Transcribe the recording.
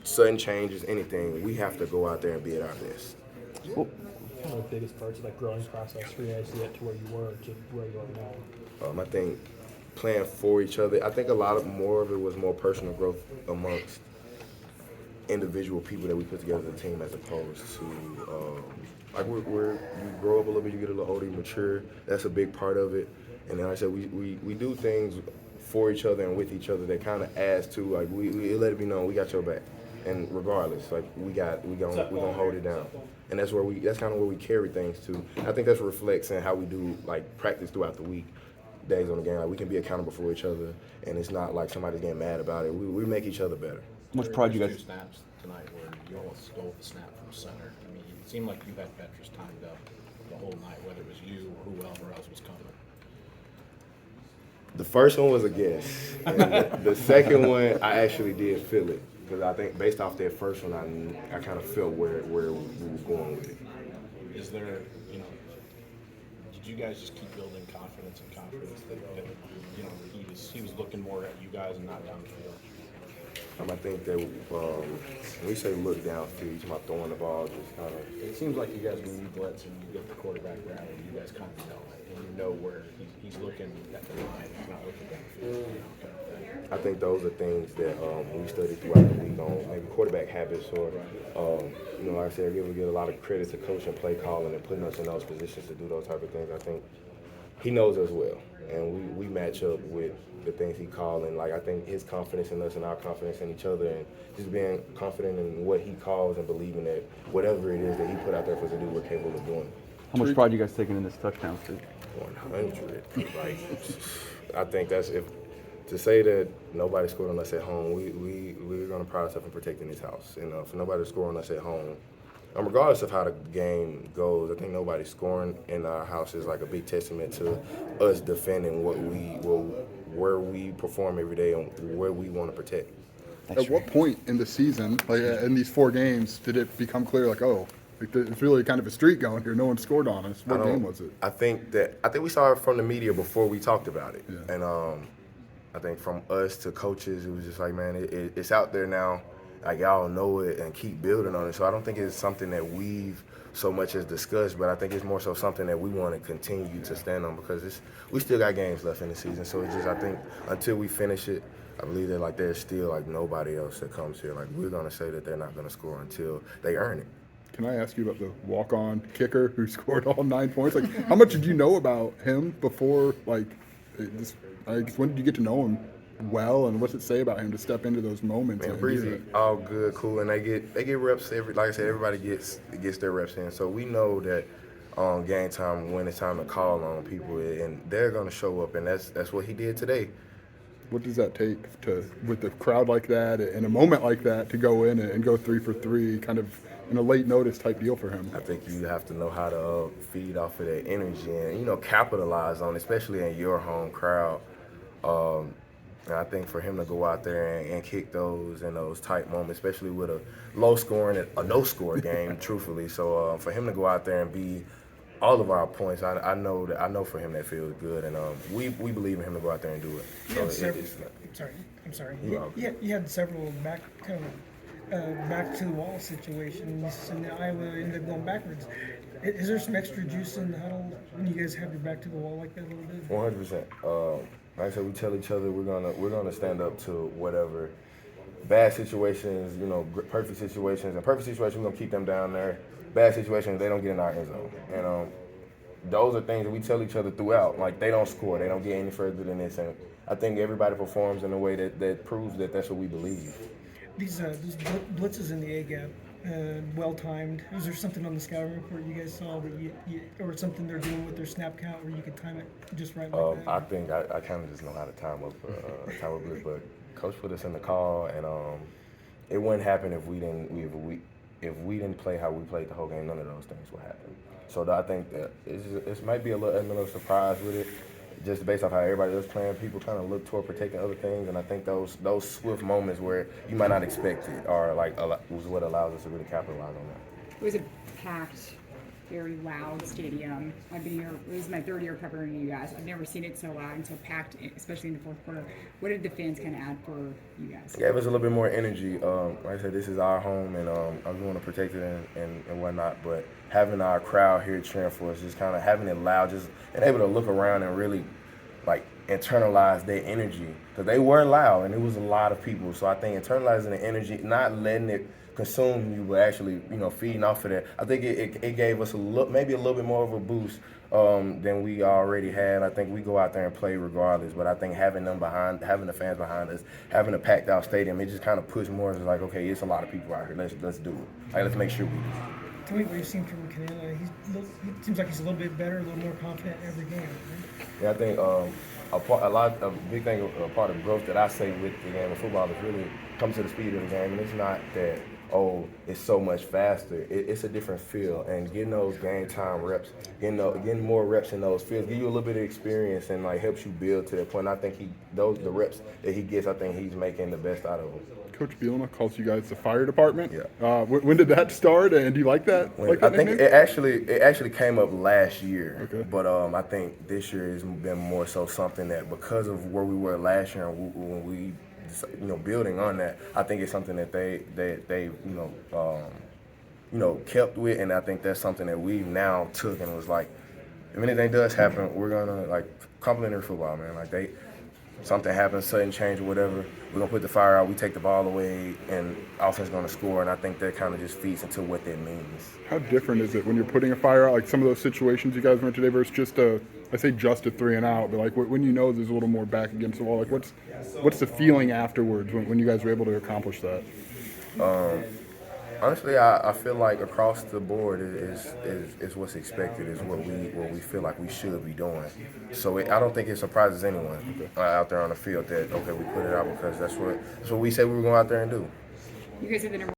sudden changes, anything, we have to go out there and be at our best. One of the biggest parts of that growing process for you guys to get to where you were to where you are now? I think playing for each other. I think more of it was more personal growth amongst individual people that we put together as a team, as opposed to like you grow up a little bit, you get a little older, you mature. That's a big part of it. And then like I said, we do things for each other and with each other that kind of adds to, like, we let it be known we got your back, and regardless, like, we gonna hold it down. And that's kind of where we carry things to. I think that's reflects in how we do, like, practice throughout the week, days on the game. Like, we can be accountable for each other, and it's not like somebody's getting mad about it. We make each other better. How much pride you guys? Two snaps tonight where you almost stole the snap from center. I mean, it seemed like you had Petrus timed up the whole night, whether it was you or whoever else was coming. The first one was a guess. And the second one, I actually did feel it. Because I think based off that first one, I kind of felt where we were going with it. Is there, did you guys just keep building confidence that he was looking more at you guys and not downfield? I think that when we say look downfield, he's about throwing the ball, just kind of. It seems like you guys, when you blitz and you get the quarterback rally, you guys kind of know it. And you know where he's looking at the line, he's not looking downfield, kind of thing. I think those are things that we study throughout the week on maybe quarterback habits, or like I said, I give a lot of credit to coach and play calling and putting us in those positions to do those type of things. I think he knows us well, and we match up with the things he calls, and like I think his confidence in us and our confidence in each other, and just being confident in what he calls and believing that whatever it is that he put out there for us to do, we're capable of doing. How much pride you guys taking in this touchdown, Steve? 100. Like, I think that's to say that nobody scored on us at home, we're going to pride ourselves in protecting this house. And for nobody to score on us at home, regardless of how the game goes, I think nobody scoring in our house is like a big testament to us defending where we perform every day and where we want to protect. At what point in the season, like in these 4 games, did it become clear, like, it's really kind of a streak going here? No one scored on us. What game was it? I think we saw it from the media before we talked about it, yeah. And I think from us to coaches, it was just like, man, it's out there now. Like, y'all know it and keep building on it. So I don't think it's something that we've so much as discussed, but I think it's more so something that we want to continue to stand on, because we still got games left in the season. So it's just, I think until we finish it, I believe that like there's still like nobody else that comes here. Like, we're gonna say that they're not gonna score until they earn it. Can I ask you about the walk-on kicker who scored all 9 points? Like, how much did you know about him before? Like, when did you get to know him well, and what's it say about him to step into those moments? Man, Breezy, all good, cool, and they get reps. Like I said, everybody gets their reps in. So we know that on game time, when it's time to call on people, and they're gonna show up, and that's what he did today. What does that take with the crowd like that and a moment like that to go in and go 3 for 3, kind of in a late notice type deal for him? I think you have to know how to feed off of that energy and capitalize on it, especially in your home crowd. And I think for him to go out there and kick those in those tight moments, especially with a low-scoring, a no-score game, truthfully. So for him to go out there and be all of our points, I know for him that feels good, and we believe in him to go out there and do it. So I'm sorry. You had several back to the wall situations, and Iowa ended up going backwards. Is there some extra juice in the huddle when you guys have your back to the wall like that a little bit? 100%. Like I said, we tell each other we're gonna stand up to whatever bad situations, perfect situations. In perfect situations, we're gonna keep them down there. Bad situations, they don't get in our end zone. And those are things that we tell each other throughout. Like, they don't score, they don't get any further than this. And I think everybody performs in a way that proves that that's what we believe. These blitzes in the A gap, well timed. Was there something on the scouting report you guys saw that or something they're doing with their snap count where you could time it just right like that? I think I kind of just know how to time up blitz, but coach put us in the call, and it wouldn't happen if we didn't play how we played the whole game. None of those things would happen. So I think that it might be a little surprise with it. Just based off how everybody else playing, people kind of look toward protecting other things, and I think those swift moments where you might not expect it are was what allows us to really capitalize on that. It was a packed very loud stadium. I've been here, this is my third year covering you guys. I've never seen it so loud and so packed, especially in the fourth quarter. What did the fans kind of add for you guys? Yeah, it was a little bit more energy. Like I said, this is our home, and I want to protect it and whatnot. But having our crowd here cheering for us, just kind of having it loud, just and able to look around and really like internalize their energy, because they were loud and it was a lot of people. So I think internalizing the energy, not letting it consume you, but actually, feeding off of that. I think it gave us maybe a little bit more of a boost than we already had. I think we go out there and play regardless, but I think having the fans behind us, having a packed out stadium, it just kind of pushed more. It's like, okay, it's a lot of people out here. Let's do it. Like, let's make sure we do it. Tell me what you've seen from Canelo. He seems like he's a little bit better, a little more confident every game. Right? Yeah, I think a big thing, a part of growth that I say with the game of football is really come to the speed of the game, and it's not that it's so much faster. It's a different feel, and getting those game time reps, getting more reps in those fields, give you a little bit of experience and like helps you build to that point. And I think the reps that he gets, I think he's making the best out of them. Coach Bielema calls you guys the fire department. Yeah. When did that start, and do you like that? I think it actually came up last year, Okay. but I think this year has been more so something that because of where we were last year and when we building on that, I think it's something that they kept with, and I think that's something that we now took and was like, if anything does happen, we're gonna like complimentary football, man. Like something happens, sudden change or whatever, we're gonna put the fire out, we take the ball away, and offense gonna score, and I think that kind of just feeds into what that means. How different is it when you're putting a fire out, like some of those situations you guys were in today versus just a 3 and out, but like when there's a little more back against the wall, like what's the feeling afterwards when you guys were able to accomplish that? Honestly, I feel like across the board is what's expected, is what we feel like we should be doing. So I don't think it surprises anyone out there on the field that, okay, we put it out because that's what we said we were going out there and do. You guys are the number